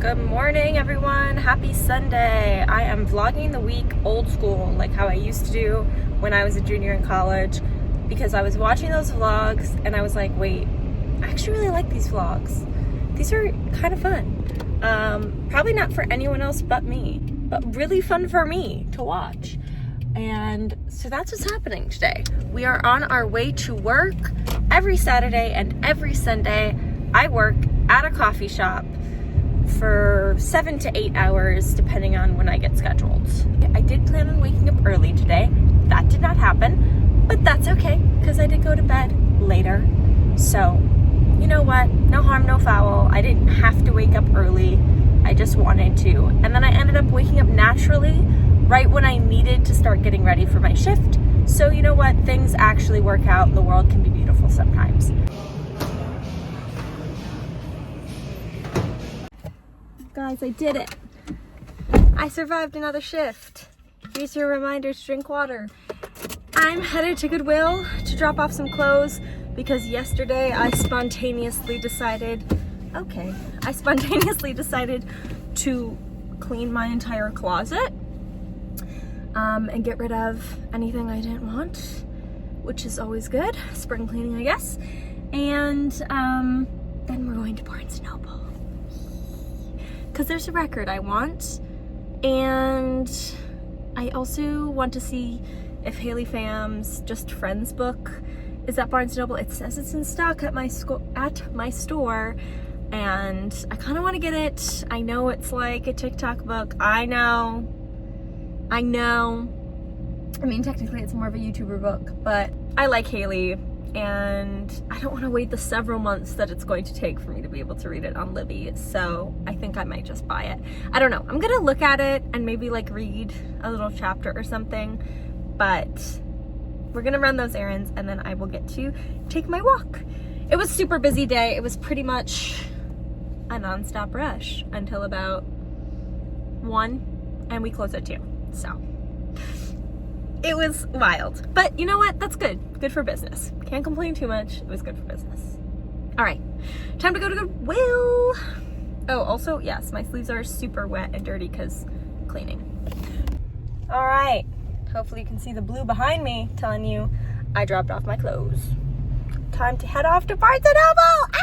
Good morning, everyone. Happy Sunday. I am vlogging the week old school, like how I used to do when I was a junior in college, because I was watching those vlogs and I was like, wait, I actually really like these vlogs. These are kind of fun. Probably not for anyone else but me, but really fun for me to watch. And so that's what's happening today. We are on our way to work. Every Saturday and every Sunday, I work at a coffee shop for 7 to 8 hours, depending on when I get scheduled. I did plan on waking up early today. That did not happen, but that's okay, because I did go to bed later. So, you know what? No harm, no foul. I didn't have to wake up early. I just wanted to. And then I ended up waking up naturally right when I needed to start getting ready for my shift. So you know what? Things actually work out and the world can be beautiful sometimes. Guys, I did it. I survived another shift. Here's your reminder to drink water. I'm headed to Goodwill to drop off some clothes because yesterday I spontaneously decided to clean my entire closet and get rid of anything I didn't want, which is always good. Spring cleaning, I guess. And then we're going to Barnes & Noble, because there's a record I want, and I also want to see if Haley Pham's Just Friends book is at Barnes & Noble. It says it's in stock at my store, and I kind of want to get it. I know it's like a TikTok book. I know. I mean, technically it's more of a YouTuber book, but I like Haley, and I don't want to wait the several months that it's going to take for me to be able to read it on Libby, so I think I might just buy it. I don't know. I'm gonna look at it and maybe like read a little chapter or something, but we're gonna run those errands and then I will get to take my walk. It was a super busy day. It was pretty much a non-stop rush until about 1, and we closed at 2, so it was wild, but you know what? That's good. Good for business. Can't complain too much. It was good for business. All right, time to go to Goodwill. Oh, also, yes, my sleeves are super wet and dirty because cleaning. All right, hopefully you can see the blue behind me telling you I dropped off my clothes. Time to head off to Barnes & Noble. Ah!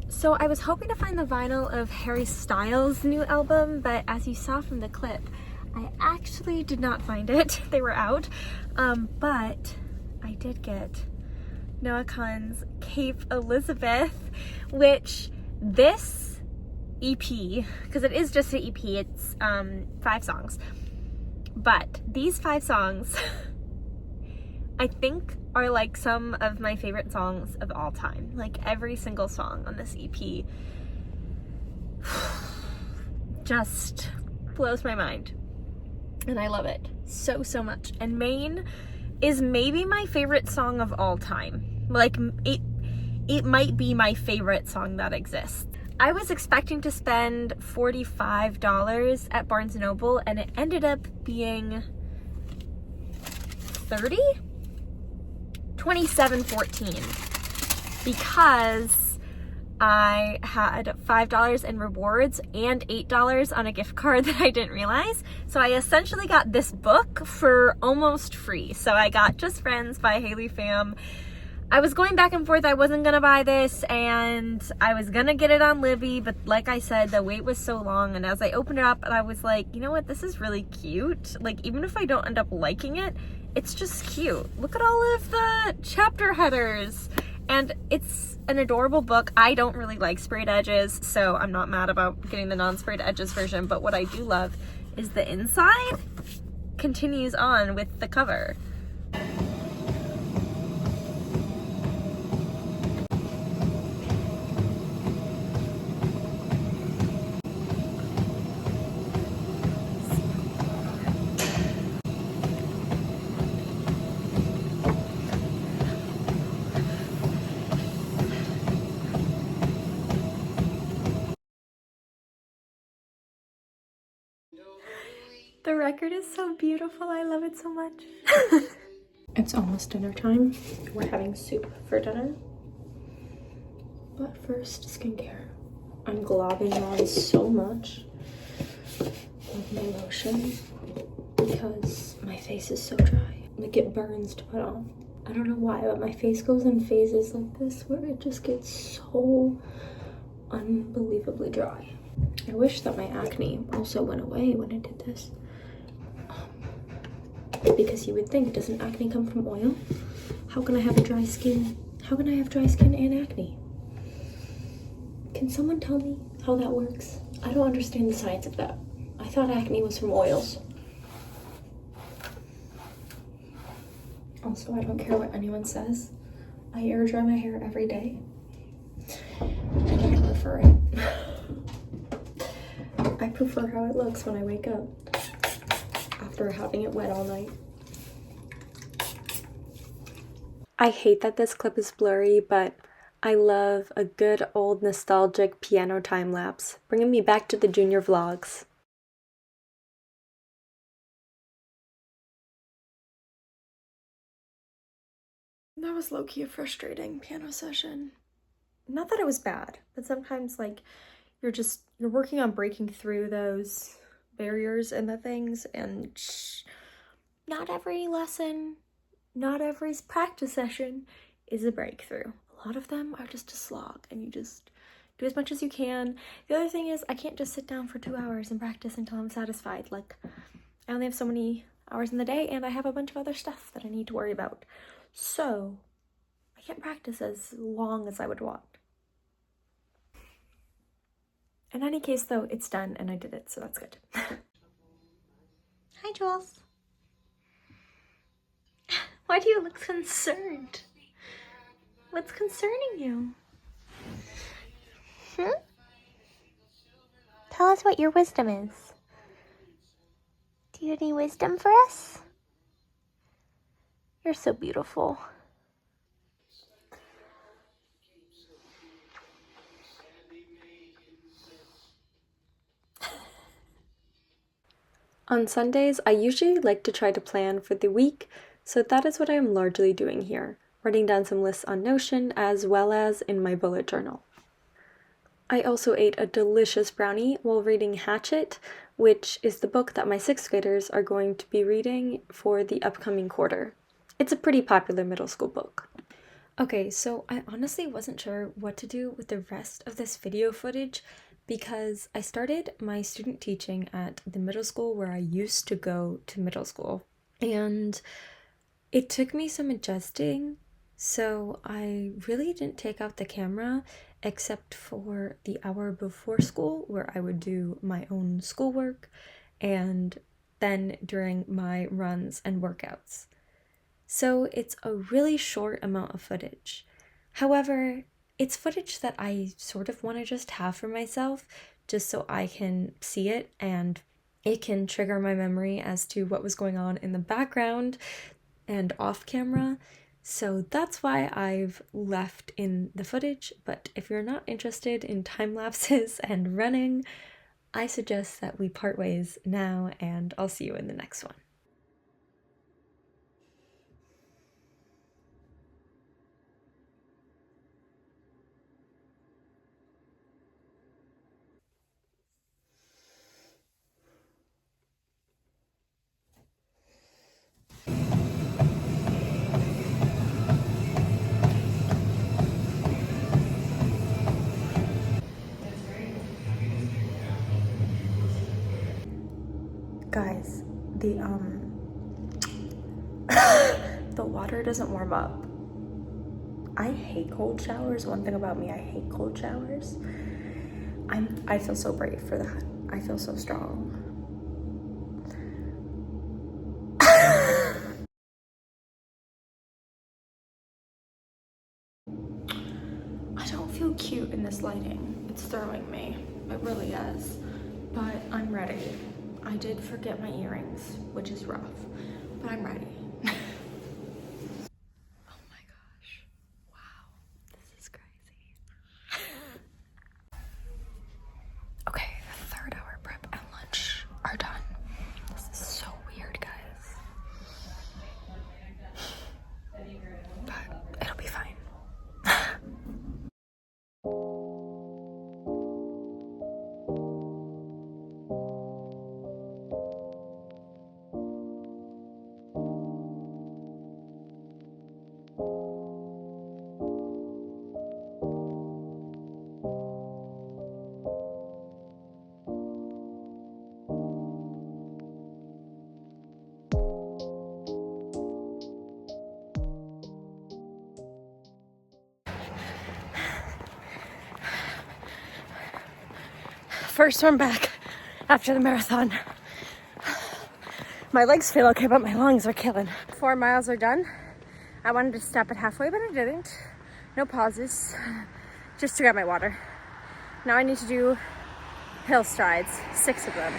So I was hoping to find the vinyl of Harry Styles' new album, but as you saw from the clip, I actually did not find it. They were out. But I did get Noah Kahan's Cape Elizabeth, which this EP, because it is just an EP, it's 5 songs. But these 5 songs, I think, are like some of my favorite songs of all time. Like every single song on this EP just blows my mind, and I love it so much. And Maine is maybe my favorite song of all time. Like it might be my favorite song that exists. I was expecting to spend $45 at Barnes & Noble, and it ended up being $27.14 because I had $5 in rewards and $8 on a gift card that I didn't realize. So I essentially got this book for almost free. So I got Just Friends by Haley Pham. I was going back and forth. I wasn't gonna buy this, and I was gonna get it on Libby, but like I said, the wait was so long, and as I opened it up, and I was like, you know what, this is really cute. Like, even if I don't end up liking it, it's just cute. Look at all of the chapter headers, and it's an adorable book. I don't really like sprayed edges, so I'm not mad about getting the non-sprayed edges version, but what I do love is the inside continues on with the cover. The record is so beautiful. I love it so much. It's almost dinner time. We're having soup for dinner. But first, skincare. I'm globbing on so much of my lotion because my face is so dry. Like, it burns to put on. I don't know why, but my face goes in phases like this where it just gets so unbelievably dry. I wish that my acne also went away when I did this. Because you would think, doesn't acne come from oil? How can I have a dry skin? How can I have dry skin and acne? Can someone tell me how that works? I don't understand the science of that. I thought acne was from oils. Also, I don't care what anyone says. I air dry my hair every day. And I prefer it. I prefer how it looks when I wake up after having it wet all night. I hate that this clip is blurry, but I love a good old nostalgic piano time lapse, bringing me back to the junior vlogs. That was low-key a frustrating piano session. Not that it was bad, but sometimes, like, you're working on breaking through those barriers and the things, and not every lesson, not every practice session is a breakthrough. A lot of them are just a slog, and you just do as much as you can. The other thing is, I can't just sit down for 2 hours and practice until I'm satisfied. Like, I only have so many hours in the day, and I have a bunch of other stuff that I need to worry about. So, I can't practice as long as I would want. In any case, though, it's done, and I did it, so that's good. Hi, Jules. Why do you look concerned? What's concerning you? Tell us what your wisdom is. Do you have any wisdom for us? You're so beautiful. On Sundays, I usually like to try to plan for the week, so that is what I am largely doing here, writing down some lists on Notion as well as in my bullet journal. I also ate a delicious brownie while reading Hatchet, which is the book that my 6th graders are going to be reading for the upcoming quarter. It's a pretty popular middle school book. Okay, so I honestly wasn't sure what to do with the rest of this video footage because I started my student teaching at the middle school where I used to go to middle school, and it took me some adjusting, so I really didn't take out the camera except for the hour before school where I would do my own schoolwork and then during my runs and workouts. So it's a really short amount of footage. However, it's footage that I sort of want to just have for myself, just so I can see it and it can trigger my memory as to what was going on in the background and off camera. So that's why I've left in the footage, but if you're not interested in time lapses and running, I suggest that we part ways now, and I'll see you in the next one. Guys, the water doesn't warm up. I hate cold showers. One thing about me, I hate cold showers. I feel so brave for that. I feel so strong. I don't feel cute in this lighting. It's throwing me. It really is. But I'm ready. I did forget my earrings, which is rough, but I'm ready. Oh my gosh. Wow. This is crazy. Okay, the 3rd hour prep and lunch are done. This is first one back after the marathon. My legs feel okay, but my lungs are killing. 4 miles are done. I wanted to stop at halfway, but I didn't. No pauses, just to grab my water. Now I need to do hill strides, 6 of them.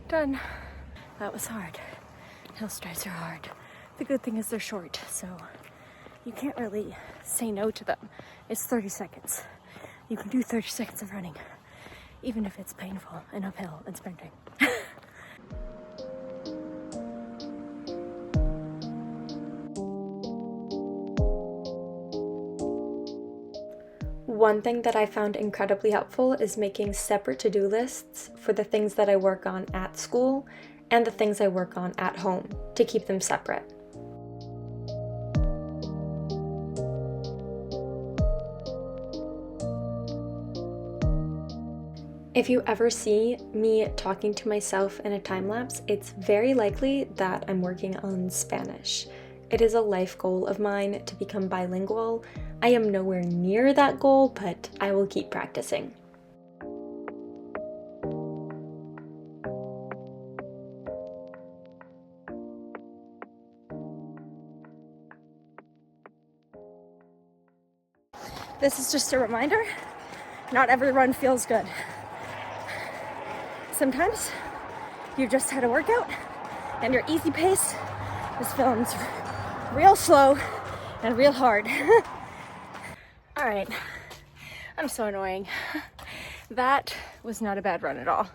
Done. That was hard. Hill strides are hard. The good thing is they're short, so you can't really say no to them. It's 30 seconds. You can do 30 seconds of running, even if it's painful and uphill and sprinting. One thing that I found incredibly helpful is making separate to-do lists for the things that I work on at school and the things I work on at home to keep them separate. If you ever see me talking to myself in a time lapse, it's very likely that I'm working on Spanish. It is a life goal of mine to become bilingual. I am nowhere near that goal, but I will keep practicing. This is just a reminder, not every run feels good. Sometimes you just had a workout and your easy pace is feeling real slow and real hard. All right, I'm so annoying. That was not a bad run at all.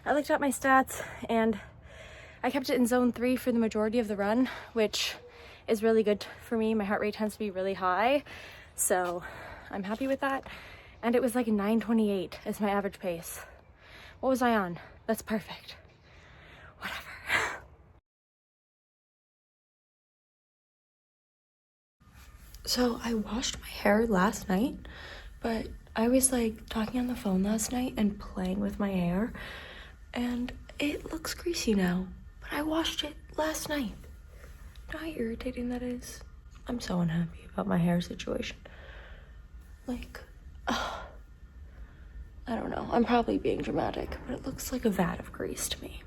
I looked at my stats and I kept it in zone 3 for the majority of the run, which is really good for me. My heart rate tends to be really high, so I'm happy with that. And it was like 9:28 as my average pace. What was I on? That's perfect. Whatever. So I washed my hair last night, but I was like talking on the phone last night and playing with my hair, and it looks greasy now, but I washed it last night. You know how irritating that is? I'm so unhappy about my hair situation. Like, I don't know, I'm probably being dramatic, but it looks like a vat of grease to me.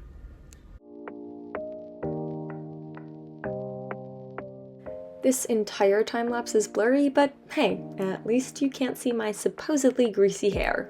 This entire time lapse is blurry, but hey, at least you can't see my supposedly greasy hair.